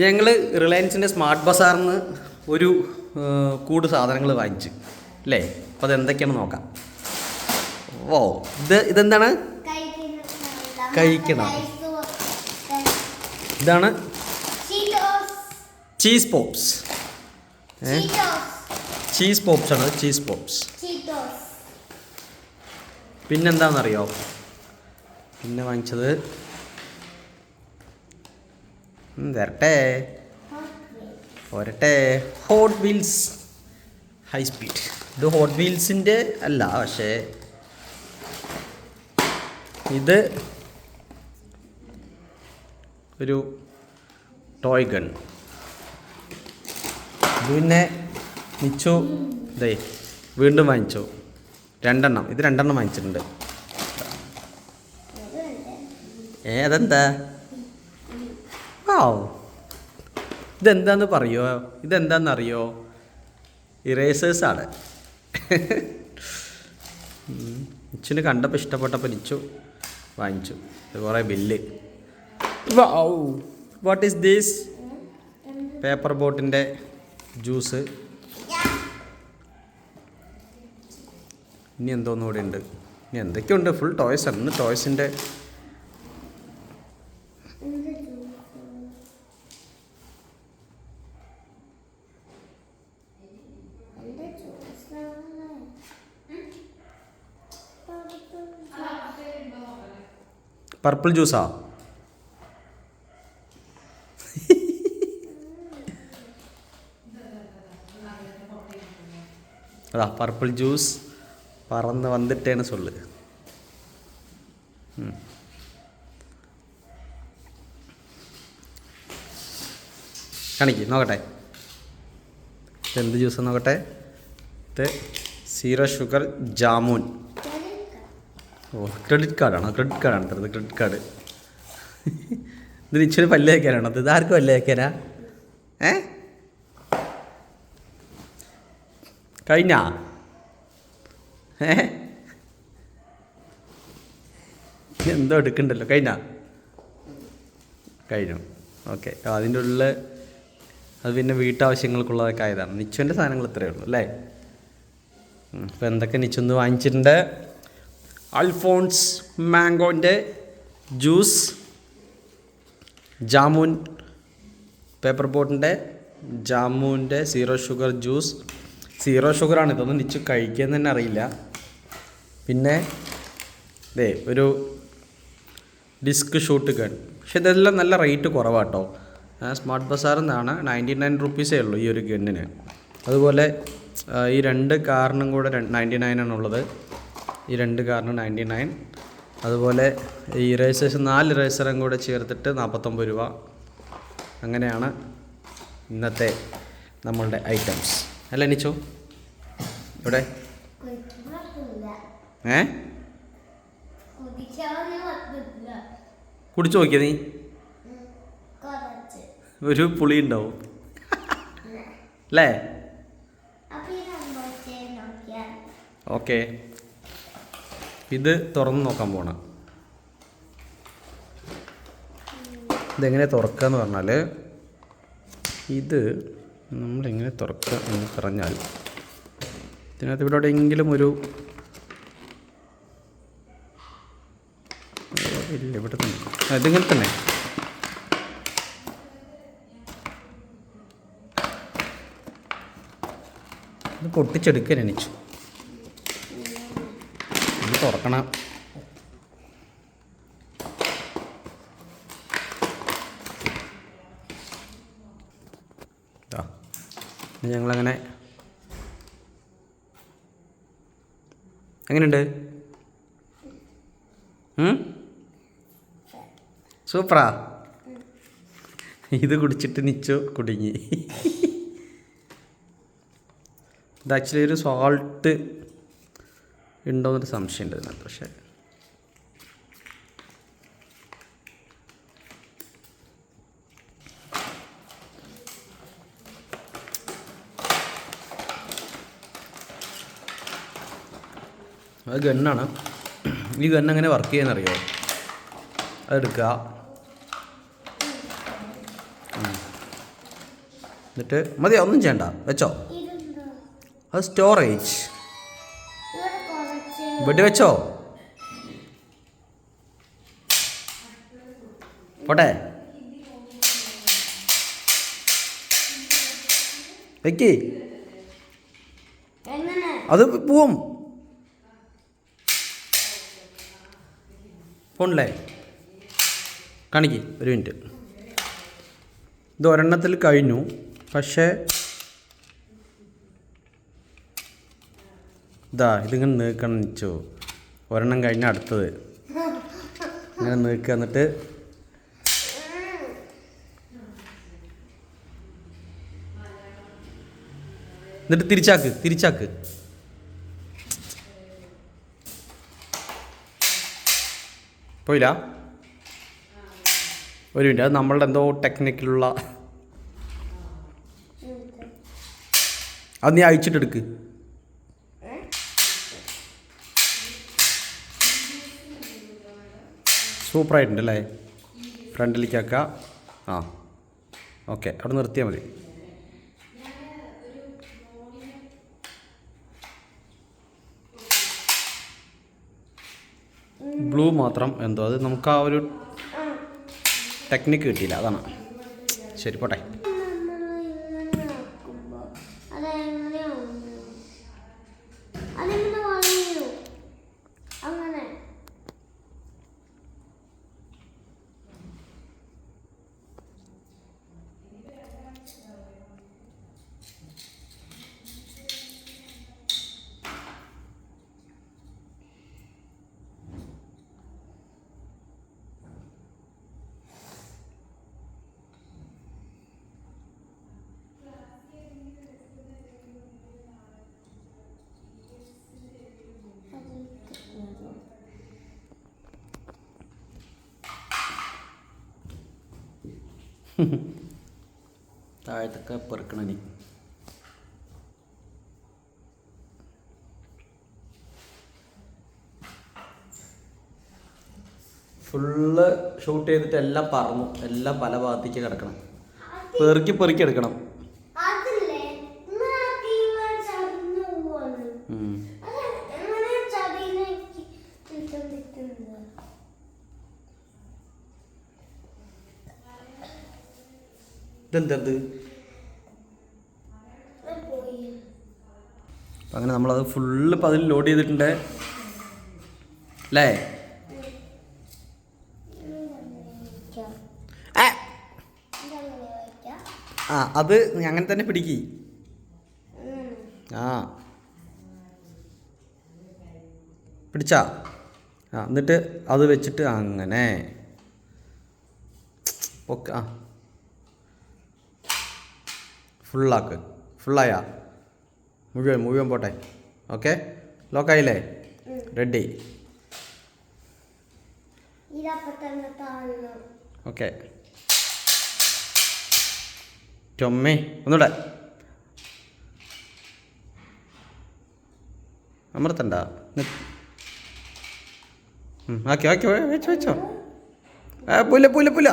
ഞങ്ങൾ റിലയൻസിൻ്റെ സ്മാർട്ട് ബസാറിൽ നിന്ന് ഒരു കൂട് സാധനങ്ങൾ വാങ്ങിച്ച് അല്ലേ. അപ്പോൾ അതെന്തൊക്കെയാണെന്ന് നോക്കാം. ഓ ഇതെന്താണ് കഴിക്കണം? ഇതാണ് ചീസ് പോപ്സ്. ചീസ് പോപ്സ് ആണ്, ചീസ് പോപ്സ്. പിന്നെന്താണെന്നറിയോ, പിന്നെ വാങ്ങിച്ചത് വരട്ടെ ഹോട്ട് വീൽസ് ഹൈ സ്പീഡ്. ഇത് ഹോട്ട് വീൽസിൻ്റെ അല്ല, പക്ഷേ ഇത് ഒരു ടോയ് ഗൺ. ഇത് പിന്നെ നിച്ചു ഇതേ വീണ്ടും വാങ്ങിച്ചു രണ്ടെണ്ണം. ഇത് രണ്ടെണ്ണം വാങ്ങിച്ചിട്ടുണ്ട്. അതെന്താ? ആ ഇതെന്താന്ന് പറയുമോ? ഇതെന്താണെന്നറിയോ? ഇറേസേഴ്സാണ്. നിച്ചുവിന് കണ്ടപ്പോൾ ഇഷ്ടപ്പെട്ടപ്പോൾ നിച്ചു വാങ്ങിച്ചു. ഇത് കുറേ bill. What is this? Paper ബോട്ടിൻ്റെ ജ്യൂസ്. ഇനി എന്തോന്നും കൂടെ ഉണ്ട്. ഇനി എന്തൊക്കെയുണ്ട്? ഫുൾ ടോയ്സ് ആണ്. ടോയ്സിൻ്റെ പർപ്പിൾ ജ്യൂസാ? അതാ പർപ്പിൾ ജ്യൂസ് പറന്ന് വന്നിട്ടേന്ന് സൊല്ല്. കാണിക്ക് നോക്കട്ടെ. ഇതെന്ത് ജ്യൂസ് നോക്കട്ടെ. ഇത് 0 ഷുഗർ ജാമുൻ. ഓ ക്രെഡിറ്റ് കാർഡാണോ? ക്രെഡിറ്റ് കാർഡാണ് തരുന്നത്. Credit card. ഇത് നിശ്ചയം പല്ല് വയ്ക്കാനാണോ? ഇത് ആർക്ക് പല്ല് വയ്ക്കാനാ? കഴിഞ്ഞാ? എന്തോ എടുക്കണ്ടല്ലോ. കഴിഞ്ഞു. ഓക്കെ. അതിൻ്റെ ഉള്ളിൽ അത് പിന്നെ വീട്ടാവശ്യങ്ങൾക്കുള്ളതൊക്കെ ആയതാണ്. നിച്ചുവിൻ്റെ സാധനങ്ങൾ ഇത്രയേ ഉള്ളൂ അല്ലേ. അപ്പോൾ എന്തൊക്കെ നിച്ചൊന്ന് വാങ്ങിച്ചിട്ടുണ്ട്? അൽഫോൺസ് മാംഗോൻ്റെ ജ്യൂസ്, ജാമുൻ പേപ്പർ ബോട്ടിൻ്റെ ജാമുൻ്റെ 0 ഷുഗർ ജ്യൂസ്. 0 ഷുഗറാണ്. ഇതൊന്നും നിച്ചു കഴിക്കാൻ തന്നെ അറിയില്ല. പിന്നെ ഒരു ഡിസ്ക് ഷൂട്ട് ഗൺ. പക്ഷെ ഇതെല്ലാം നല്ല റേറ്റ് കുറവാട്ടോ. സ്മാർട്ട് ബസാറിൽ നിന്നാണ്. 99 റുപ്പീസേ ഉള്ളൂ ഈ ഒരു ഗണ്ണിന്. അതുപോലെ ഈ 2 കാറിനും കൂടെ 99 ആണുള്ളത്. ഈ 2 കാറിന് 99. അതുപോലെ ഈ ഇറേസേഴ്സ് 4 ഇറേസറും കൂടെ ചേർത്തിട്ട് 49 രൂപ. അങ്ങനെയാണ് ഇന്നത്തെ നമ്മളുടെ ഐറ്റംസ് അല്ലേ നിച്ചോ? ഇവിടെ കുടിച്ചു നോക്കിയ നീ? ഒരു പുളി ഉണ്ടാവും അല്ലേ? ഓക്കെ. ഇത് തുറന്ന് നോക്കാൻ പോണം. ഇതെങ്ങനെ തുറക്കുക എന്ന് പറഞ്ഞാൽ, ഇത് നമ്മളെങ്ങനെ തുറക്കുക എന്ന് പറഞ്ഞാൽ, ഇതിനകത്ത് ഇവിടെ എവിടെയെങ്കിലും ഒരു ഇല്ല, ഇവിടെ തന്നെ. ഇതിങ്ങനെ തന്നെ. ഇത് പൊട്ടിച്ചെടുക്കാൻ എണിച്ചു. ഇത് തുറക്കണം. ഞങ്ങളങ്ങനെ എങ്ങനെയുണ്ട്? സൂപ്പറാ. ഇത് കുടിച്ചിട്ട് നിച്ചു കുടുങ്ങി. ഇത് ആക്ച്വലി ഒരു സോൾട്ട് ഉണ്ടോയെന്നൊരു സംശയമുണ്ട് ഇതിനകത്ത്. പക്ഷേ അത് ഗണ്ണാണ്. ഈ ഗണ്ണ് എങ്ങനെ വർക്ക് ചെയ്യാന്നറിയോ? അതെടുക്കുക, എന്നിട്ട് മതിയോ? ഒന്നും ചെയ്യണ്ട, വെച്ചോ. അത് സ്റ്റോറേജ്. ഇവിടെ വെച്ചോ. പോട്ടെ, വെക്ക്. അത് പോവും. ഫോണില്ലേ കാണിക്ക്. ഒരു മിനിറ്റ്. ഇത് ഒരെണ്ണത്തിൽ കഴിഞ്ഞു. പക്ഷേ ഇതിങ്ങനെ നീക്കണം നിച്ചോ. ഒരെണ്ണം കഴിഞ്ഞ അടുത്തത് ഇങ്ങനെ നീക്കുക. എന്നിട്ട് തിരിച്ചാക്ക്. പോയില്ല. ഒരു മിനിറ്റ്, അത് നമ്മളുടെ എന്തോ ടെക്നിക്കിലുള്ള അത് നീ അഴിച്ചിട്ടെടുക്ക്. സൂപ്പറായിട്ടുണ്ടല്ലേ. ഫ്രണ്ടിലേക്കാക്ക. ആ ഓക്കെ, അവിടെ നിർത്തിയാൽ മതി. ബ്ലൂ മാത്രം എന്തോ അത് നമുക്ക് ആ ഒരു ടെക്നിക്ക് കിട്ടിയില്ല, അതാണ്. ശരി, പോട്ടെ. താഴത്തൊക്കെ പെറുക്കണനി. ഫുള്ള് ഷൂട്ട് ചെയ്തിട്ട് എല്ലാം പറന്നു. എല്ലാം പല ഭാഗത്തേക്ക് കിടക്കണം. പെറുക്കി എടുക്കണം. ഇതെന്തത്? അപ്പം അങ്ങനെ നമ്മളത് ഫുള്ള് ഇപ്പം അതിൽ ലോഡ് ചെയ്തിട്ടുണ്ട് അല്ലേ? അത് അങ്ങനെ തന്നെ പിടിക്ക്. പിടിച്ചാ. എന്നിട്ട് അത് വെച്ചിട്ട് അങ്ങനെ ഓക്കെ. ഫുള്ളാക്ക്. ഫുള്ളായാ? മുഴുവൻ പോട്ടെ. ഓക്കെ, ലോക്കായില്ലേ? റെഡി. ഓക്കെ, ചൊമ്മേ ഒന്നൂടെ അമർത്തണ്ട. ആക്കി വെച്ചോ. പുല്ല.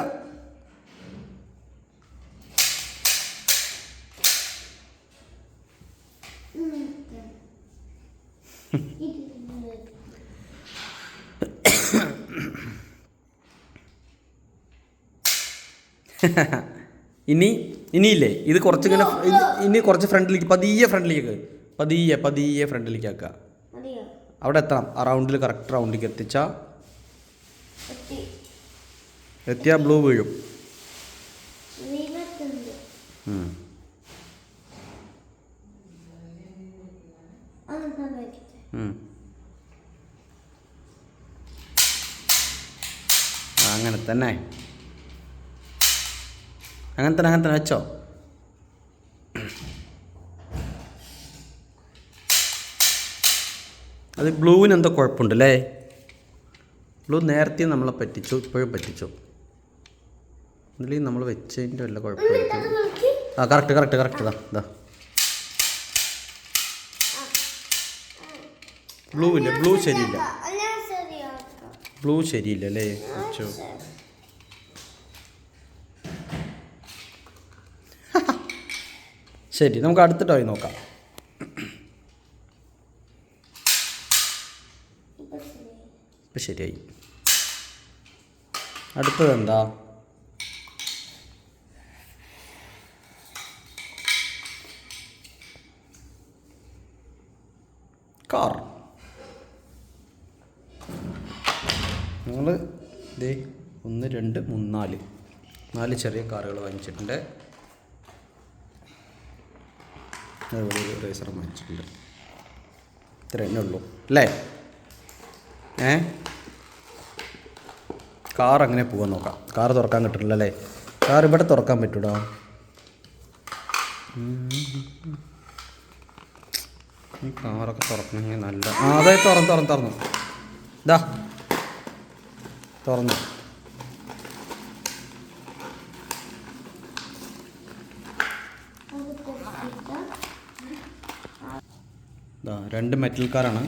ഇനിയില്ലേ ഇത് കുറച്ചിങ്ങനെ ഇനി കുറച്ച് ഫ്രണ്ടിലേക്ക് പതിയെ ഫ്രണ്ടിലേക്ക് ആക്കുക. അവിടെ എത്തണം. ആ റൗണ്ടിൽ കറക്റ്റ് റൗണ്ടിലേക്ക് എത്തിയാ ബ്ലൂ വീഴും. അങ്ങനെ തന്നെ വെച്ചോ. അത് ബ്ലൂവിന് എന്തോ കുഴപ്പമുണ്ടല്ലേ? ബ്ലൂ നേരത്തെ നമ്മളെ പറ്റിച്ചു, ഇപ്പോഴും പറ്റിച്ചു. ഇതിൽ നമ്മൾ വെച്ചതിൻ്റെ വല്ല കുഴപ്പമായിരിക്കും. കറക്റ്റ് ഇതാ. ബ്ലൂ ശരിയില്ല അല്ലേ? വെച്ചോ. ശരി, നമുക്ക് അടുത്ത ടോയ് നോക്കാം. ഇപ്പം ശരിയായി. അടുത്തത് എന്താ? കാർ. ഞങ്ങൾ ഇതേ 1 2 3 4 ചെറിയ കാറുകൾ വാങ്ങിച്ചിട്ടുണ്ട്. അതുപോലെ ഒരു റേസർ വാങ്ങിച്ചിട്ടുണ്ട്. ഇത്ര തന്നെ ഉള്ളൂ അല്ലേ? കാർ അങ്ങനെ പോകാൻ നോക്കാം. കാർ തുറക്കാൻ കിട്ടില്ല അല്ലേ? കാർ ഇവിടെ തുറക്കാൻ പറ്റൂടാ. ഈ കാറൊക്കെ തുറക്കണമെങ്കിൽ നല്ല അതായത് തുറന്നു ഇതാ തുറന്നു. ഇതാ 2 മെറ്റൽ കാറാണ്.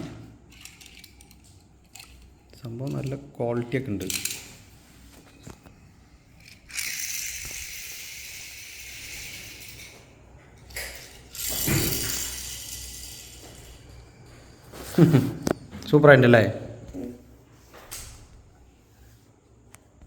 സംഭവം നല്ല ക്വാളിറ്റിയൊക്കെ ഉണ്ട്. സൂപ്പറായിട്ടുണ്ടല്ലേ?